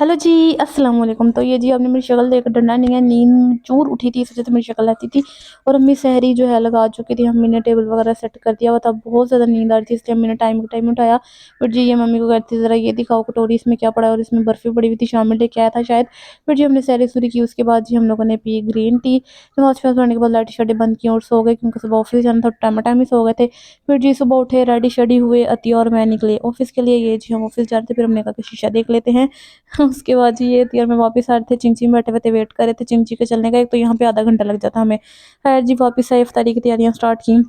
Hello जी, अस्सलाम वालेकुम। तो ये जी आपने मेरी शक्ल देख डरना नहीं है, नींद चूर उठी थी, इस वजह से मेरी शक्ल ऐसी थी। और अम्मी सहरी जो है लगा चुकी थी, अम्मी ने टेबल वगैरह सेट कर दिया हुआ था। बहुत ज़्यादा नींद आ रही थी, इसलिए अम्मी ने टाइम टू टाइम उठाया। फिर जी ये मम्मी को कहती ज़रा ये दिखाओ कटोरी, इसमें क्या पड़ा है, और इसमें बर्फ़ी पड़ी हुई थी, शाम में लेके आया था शायद। फिर जी हमने सहरी सूरी की, उसके बाद जी हम लोगों ने पी ग्रीन टी। नमाज़ शमाज़ पढ़ने के बाद लाइटें शाइटें बंद की और सो गए, क्योंकि सुबह ऑफिस जाना था, टाइम ही सो गए थे। फिर जी सुबह उठे, रेडी शेडी हुए, अतिया और मैं निकले ऑफिस के लिए। ये जी हम ऑफिस जा रहे थे, फिर हमने कहा कि शीशा देख लेते हैं। उसके बाद जी ये तीयर में वापस आ रहे थे, चिंची में बैठे हुए थे, वेट कर रहे थे चिंची के चलने का। एक तो यहाँ पे आधा घंटा लग जाता हमें। खैर जी वापस आए, इफ्तारी की तैयारियां स्टार्ट की।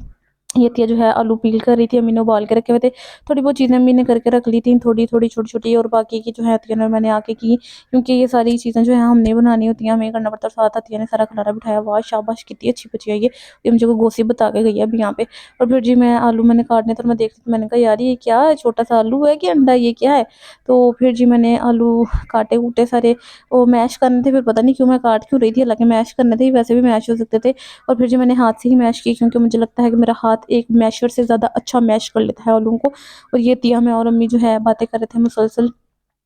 ये तिया जो है आलू पील कर रही थी, अम्मी ने उबाल के रखे हुए थे। थोड़ी बहुत चीज़ें अम्मी ने करके रख ली थी, थोड़ी थोड़ी छोटी छोटी, और बाकी की जो है अतिया ने मैंने आके की, क्योंकि ये सारी चीज़ें जो है हमने बनानी होती हैं, हमें करना पड़ता है। साथ अतिया ने सारा खलारा बिठाया। वाह शाबाश, कितनी अच्छी बची है ये मुझे को गोसी बता के गई है अभी यहाँ पे। और फिर जी मैं आलू मैंने काटने, तो मैं देख रही थी, मैंने कहा यार ये क्या है, छोटा सा आलू है कि अंडा, ये क्या है। तो फिर जी मैंने आलू काटे कूटे सारे, वो मैश करने थे। फिर पता नहीं क्यों मैं काट क्यों रही थी, हालांकि मैश करने थे, वैसे भी मैश हो सकते थे। और फिर जी मैंने हाथ से ही मैश की, क्योंकि मुझे लगता है कि मेरा हाथ एक मैशर से ज़्यादा अच्छा मैश कर लेता है आलूओं को। और ये तिया मैं और अम्मी जो है बातें कर रहे थे मुसलसल,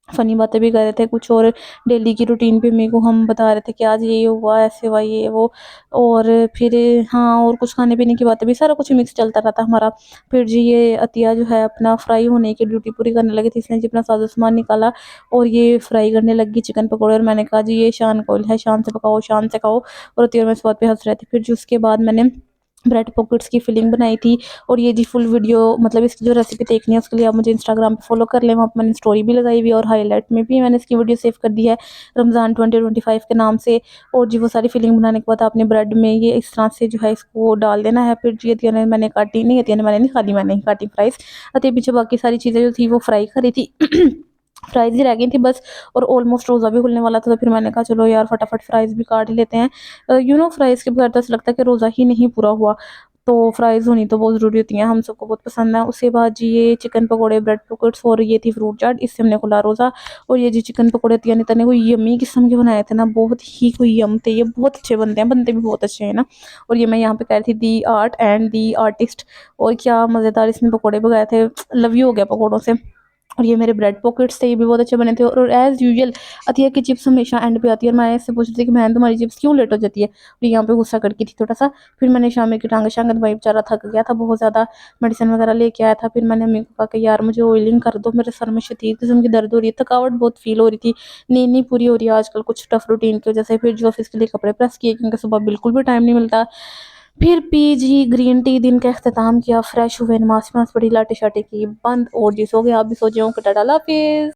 फ़नी बातें भी कर रहे थे कुछ, और डेली की रूटीन पे मेरे को हम बता रहे थे कि आज ये हुआ, ऐसे हुआ, ये वो। और फिर हाँ, और कुछ खाने पीने की बातें भी, सारा कुछ मिक्स चलता रहता हमारा। फिर जी ये अतिया जो है अपना फ्राई होने की ड्यूटी पूरी करने लगी थी, इसने जी अपना सारा सामान निकाला और ये फ्राई करने लगी चिकन पकौड़े। और मैंने कहा जी ये शान को है, शान से पकाओ, शान से खाओ। और अतिया और मैं इस बात पे हंस रहे थे। फिर जी उसके बाद मैंने ब्रेड पॉकेट्स की फिलिंग बनाई थी। और ये जी फुल वीडियो, मतलब इसकी जो रेसिपी देखनी है उसके लिए आप मुझे इंस्टाग्राम पे फॉलो कर लें, वहाँ पे मैंने स्टोरी भी लगाई हुई है, और हाईलाइट में भी मैंने इसकी वीडियो सेव कर दी है, रमज़ान 2025 के नाम से। और जी वो सारी फिलिंग बनाने के बाद आपने ब्रेड में ये इस तरह से जो है इसको डाल देना है। फिर जी अतिया ने मैंने काटी नहीं, अतिया ने मैंने नहीं खाली, मैंने ही काटी फ्राइज़। अतिया पीछे बाकी सारी चीज़ें जो थी वो फ्राई करी थी। फ्राइज़ ही रह गई थी बस। और ऑलमोस्ट रोज़ा भी खुलने वाला था, तो फिर मैंने कहा चलो यार फटाफट फ्राइज़ भी काट ही लेते हैं। फ्राइज़ के बगैर तो ऐसा लगता है कि रोज़ा ही नहीं पूरा हुआ। तो फ्राइज़ होनी तो बहुत ज़रूरी होती हैं, हम सबको बहुत पसंद है। उसके बाद जी ये चिकन पकोड़े, ब्रेड पॉकेट्स, और ये थी फ्रूट चाट, इससे हमने खुला रोज़ा। और ये जी चिकन पकोड़े तिया ने तने कोई यम्मी किस्म के बनाए थे ना, बहुत ही कोई यम थे, ये बहुत अच्छे बनते हैं, बनते भी बहुत अच्छे हैं ना। और ये मैं यहाँ पे कह रही थी दी आर्ट एंड दी आर्टिस्ट। और क्या मज़ेदार इसने पकोड़े पकाए थे, लव यू हो गया पकोड़ों से। और ये मेरे ब्रेड पॉकेट्स थे, ये भी बहुत अच्छे बने थे। और एज़ यूजुअल अतिया की चिप्स हमेशा एंड पे आती है, और मैं इससे पूछ रही थी कि बहन तुम्हारी चिप्स क्यों लेट हो जाती है। और यहाँ पे गुस्सा करती थी थोड़ा सा। फिर मैंने शाम की टांगे शांगे दवाई, बेचारा थक गया था बहुत ज़्यादा, मेडिसिन वगैरह लेके आया था। फिर मैंने मम्मी को कहा कि यार मुझे ऑयलिंग कर दो, मेरे सर में शदीद किस्म की दर्द हो रही है, थकावट बहुत फील हो रही थी, नींद नहीं पूरी हो रही है आजकल कुछ टफ रूटीन की वजह से। फिर जो ऑफिस के लिए कपड़े प्रेस किए, क्योंकि सुबह बिल्कुल भी टाइम नहीं मिलता। फिर पी जी ग्रीन टी, दिन का अख्ताम किया, फ्रेश हुए, नमाज नमाज पढ़ी, लाटे शाटे की बंद, और जी सो गए। आप भी सो जाओ, टाटा, अल्लाह हाफिज़।